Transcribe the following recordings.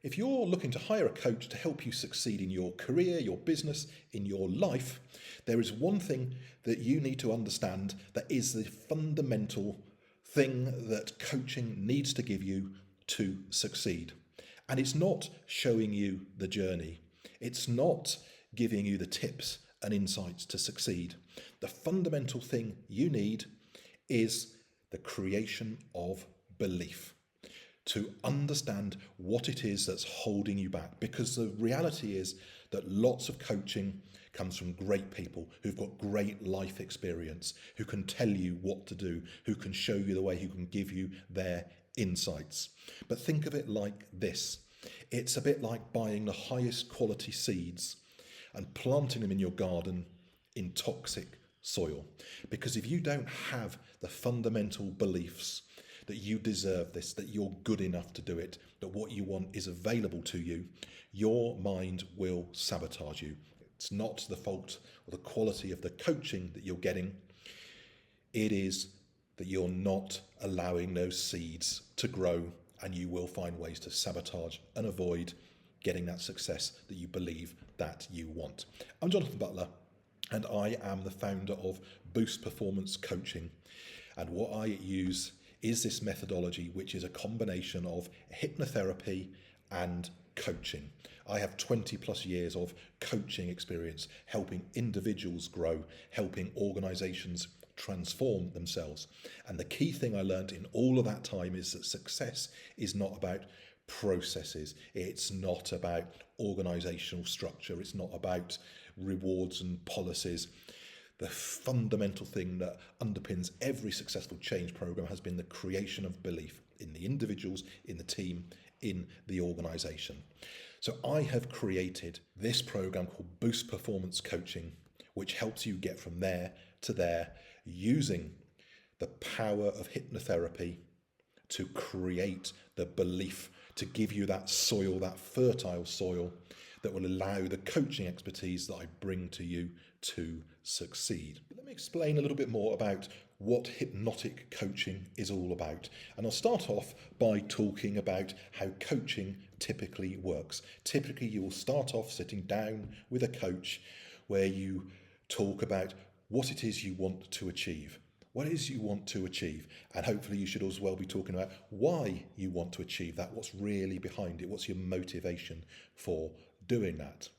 If you're looking to hire a coach to help you succeed in your career, your business, in your life, there is one thing that you need to understand that is the fundamental thing that coaching needs to give you to succeed. And it's not showing you the journey. It's not giving you the tips and insights to succeed. The fundamental thing you need is the creation of belief, to understand what it is that's holding you back. Because the reality is that lots of coaching comes from great people who've got great life experience, who can tell you what to do, who can show you the way, who can give you their insights. But think of it like this. It's a bit like buying the highest quality seeds and planting them in your garden in toxic soil. Because if you don't have the fundamental beliefs that you deserve this, that you're good enough to do it, that what you want is available to you, your mind will sabotage you. It's not the fault or the quality of the coaching that you're getting. It is that you're not allowing those seeds to grow, and you will find ways to sabotage and avoid getting that success that you believe that you want. I'm Jonathan Butler, and I am the founder of Boost Performance Coaching. And what I use is this methodology, which is a combination of hypnotherapy and coaching. I have 20 plus years of coaching experience, helping individuals grow, helping organizations transform themselves. And the key thing I learned in all of that time is that success is not about processes. It's not about organizational structure. It's not about rewards and policies. The fundamental thing that underpins every successful change program has been the creation of belief in the individuals, in the team, in the organization. So I have created this program called Boost Performance Coaching, which helps you get from there to there using the power of hypnotherapy to create the belief, to give you that soil, that fertile soil that will allow the coaching expertise that I bring to you to succeed. Let me explain a little bit more about what hypnotic coaching is all about. And I'll start off by talking about how coaching typically works. Typically, you will start off sitting down with a coach where you talk about what it is you want to achieve. What it is you want to achieve. And hopefully you should as well be talking about why you want to achieve that, what's really behind it, what's your motivation for doing that.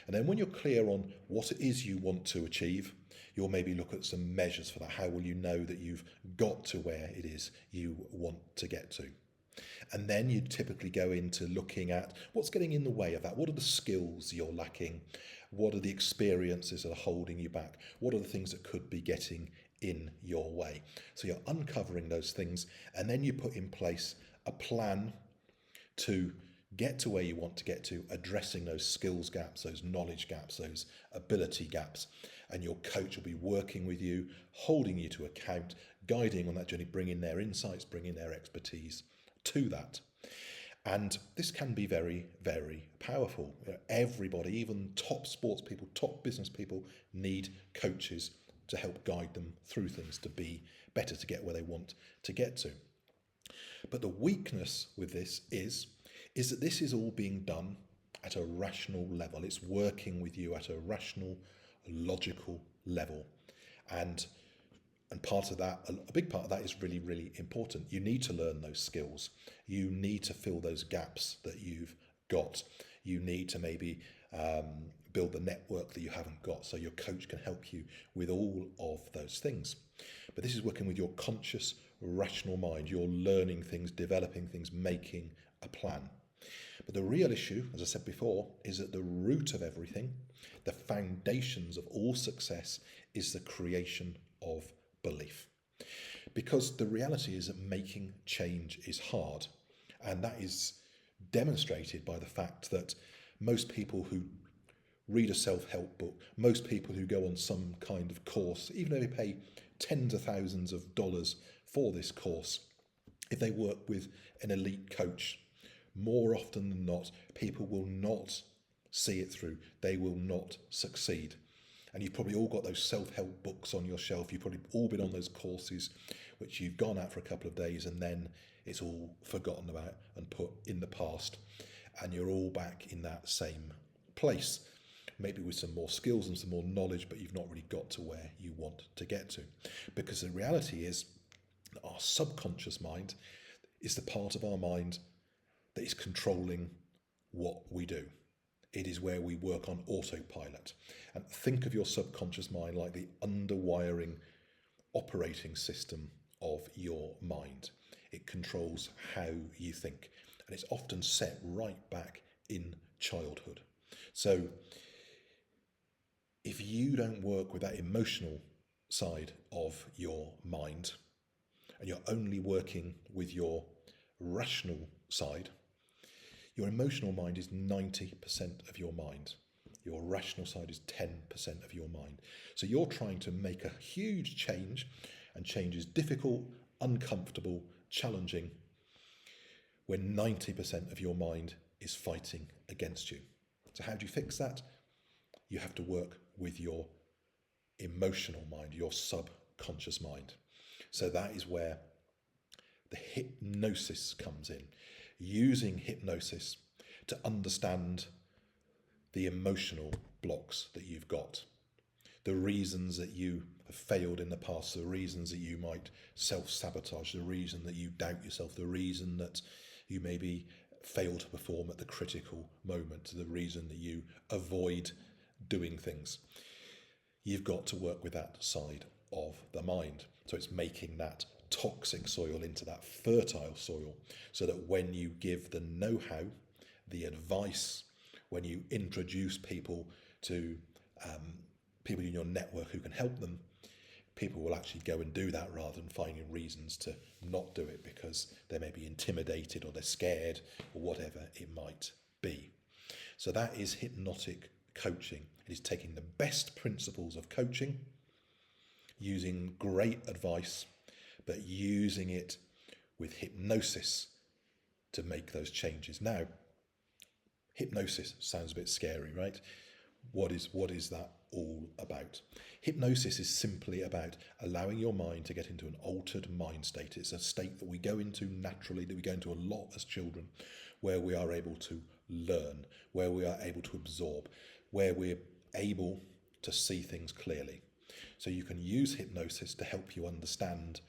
And then when you're clear on what it is you want to achieve, you'll maybe look at some measures for that. How will you know that you've got to where it is you want to get to? And then you typically go into looking at what's getting in the way of that. What are the skills you're lacking? What are the experiences that are holding you back? What are the things that could be getting in your way? So you're uncovering those things, and then you put in place a plan to get to where you want to get to, addressing those skills gaps, those knowledge gaps, those ability gaps. And your coach will be working with you, holding you to account, guiding on that journey, bringing their insights, bringing their expertise to that. And this can be very, very powerful. Everybody, even top sports people, top business people, need coaches to help guide them through things, to be better, to get where they want to get to. But the weakness with this is that this is all being done at a rational level. It's working with you at a rational, logical level. And part of that, a big part of that is really, really important. You need to learn those skills. You need to fill those gaps that you've got. You need to maybe build the network that you haven't got, so your coach can help you with all of those things. But this is working with your conscious, rational mind. You're learning things, developing things, making a plan. But the real issue, as I said before, is at the root of everything, the foundations of all success, is the creation of belief. Because the reality is that making change is hard, and that is demonstrated by the fact that most people who read a self-help book, most people who go on some kind of course, even though they pay tens of thousands of dollars for this course, if they work with an elite coach, more often than not, people will not see it through. They will not succeed. And you've probably all got those self-help books on your shelf. You've probably all been on those courses which you've gone at for a couple of days, and then it's all forgotten about and put in the past. and you're all back in that same place, maybe with some more skills and some more knowledge, but you've not really got to where you want to get to. Because the reality is that our subconscious mind is the part of our mind that is controlling what we do. It is where we work on autopilot. And think of your subconscious mind like the underwiring operating system of your mind. It controls how you think, and it's often set right back in childhood. So if you don't work with that emotional side of your mind, and you're only working with your rational side, your emotional mind is 90% of your mind. Your rational side is 10% of your mind. So you're trying to make a huge change, and change is difficult, uncomfortable, challenging, when 90% of your mind is fighting against you. So how do you fix that? You have to work with your emotional mind, your subconscious mind. So that is where the hypnosis comes in. Using hypnosis to understand the emotional blocks that you've got, the reasons that you have failed in the past, the reasons that you might self-sabotage, the reason that you doubt yourself, the reason that you maybe fail to perform at the critical moment, the reason that you avoid doing things. You've got to work with that side of the mind. So it's making that toxic soil into that fertile soil, so that when you give the know-how, the advice, when you introduce people to people in your network who can help them, people will actually go and do that rather than finding reasons to not do it because they may be intimidated or they're scared or whatever it might be. So that is hypnotic coaching. It is taking the best principles of coaching, using great advice, but using it with hypnosis to make those changes. Now, hypnosis sounds a bit scary, right? What is that all about? Hypnosis is simply about allowing your mind to get into an altered mind state. It's a state that we go into naturally, that we go into a lot as children, where we are able to learn, where we are able to absorb, where we're able to see things clearly. So you can use hypnosis to help you understand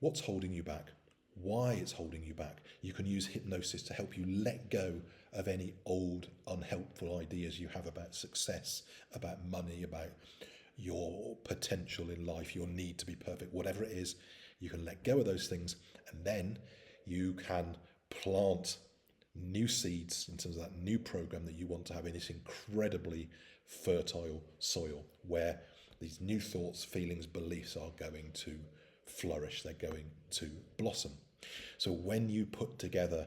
what's holding you back, why it's holding you back. You can use hypnosis to help you let go of any old unhelpful ideas you have about success, about money, about your potential in life, your need to be perfect, whatever it is. You can let go of those things, and then you can plant new seeds in terms of that new program that you want to have in this incredibly fertile soil where these new thoughts, feelings, beliefs are going to flourish, they're going to blossom. So when you put together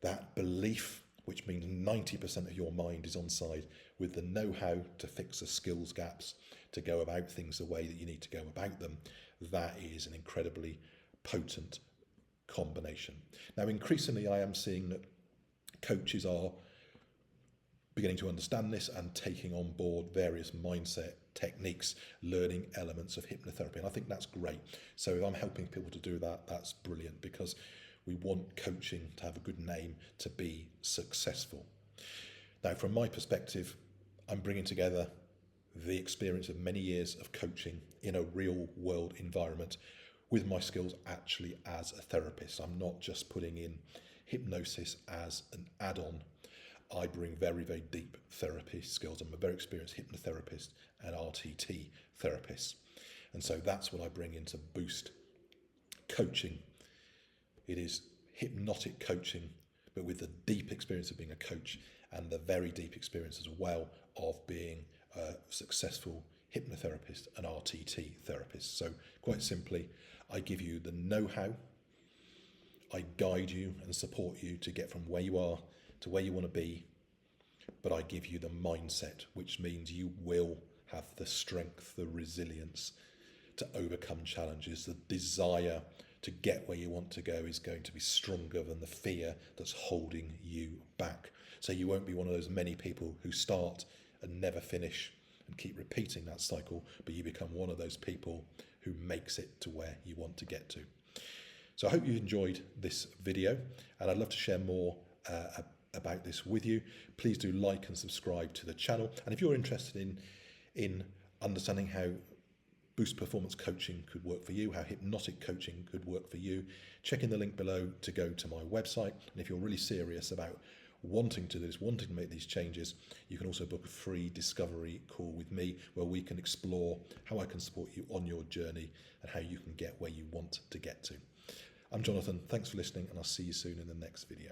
that belief, which means 90% of your mind is on side, with the know-how to fix the skills gaps, to go about things the way that you need to go about them, that is an incredibly potent combination. Now, increasingly, I am seeing that coaches are beginning to understand this and taking on board various mindset techniques, learning elements of hypnotherapy. And I think that's great. So if I'm helping people to do that, that's brilliant, because we want coaching to have a good name, to be successful. Now, from my perspective, I'm bringing together the experience of many years of coaching in a real world environment with my skills actually as a therapist. I'm not just putting in hypnosis as an add-on. I bring very, very deep therapy skills. I'm a very experienced hypnotherapist and RTT therapist. And so that's what I bring in to boost coaching. It is hypnotic coaching, but with the deep experience of being a coach and the very deep experience as well of being a successful hypnotherapist and RTT therapist. So quite simply, I give you the know-how, I guide you and support you to get from where you are to where you want to be, but I give you the mindset, which means you will have the strength, the resilience to overcome challenges. The desire to get where you want to go is going to be stronger than the fear that's holding you back. So you won't be one of those many people who start and never finish and keep repeating that cycle, but you become one of those people who makes it to where you want to get to. So I hope you've enjoyed this video, and I'd love to share more about this with you. Please do like and subscribe to the channel. And if you're interested in understanding how Boost Performance coaching could work for you, how hypnotic coaching could work for you, check in the link below to go to my website. And if you're really serious about wanting to do this, wanting to make these changes, you can also book a free discovery call with me where we can explore how I can support you on your journey and how you can get where you want to get to. I'm Jonathan, thanks for listening, and I'll see you soon in the next video.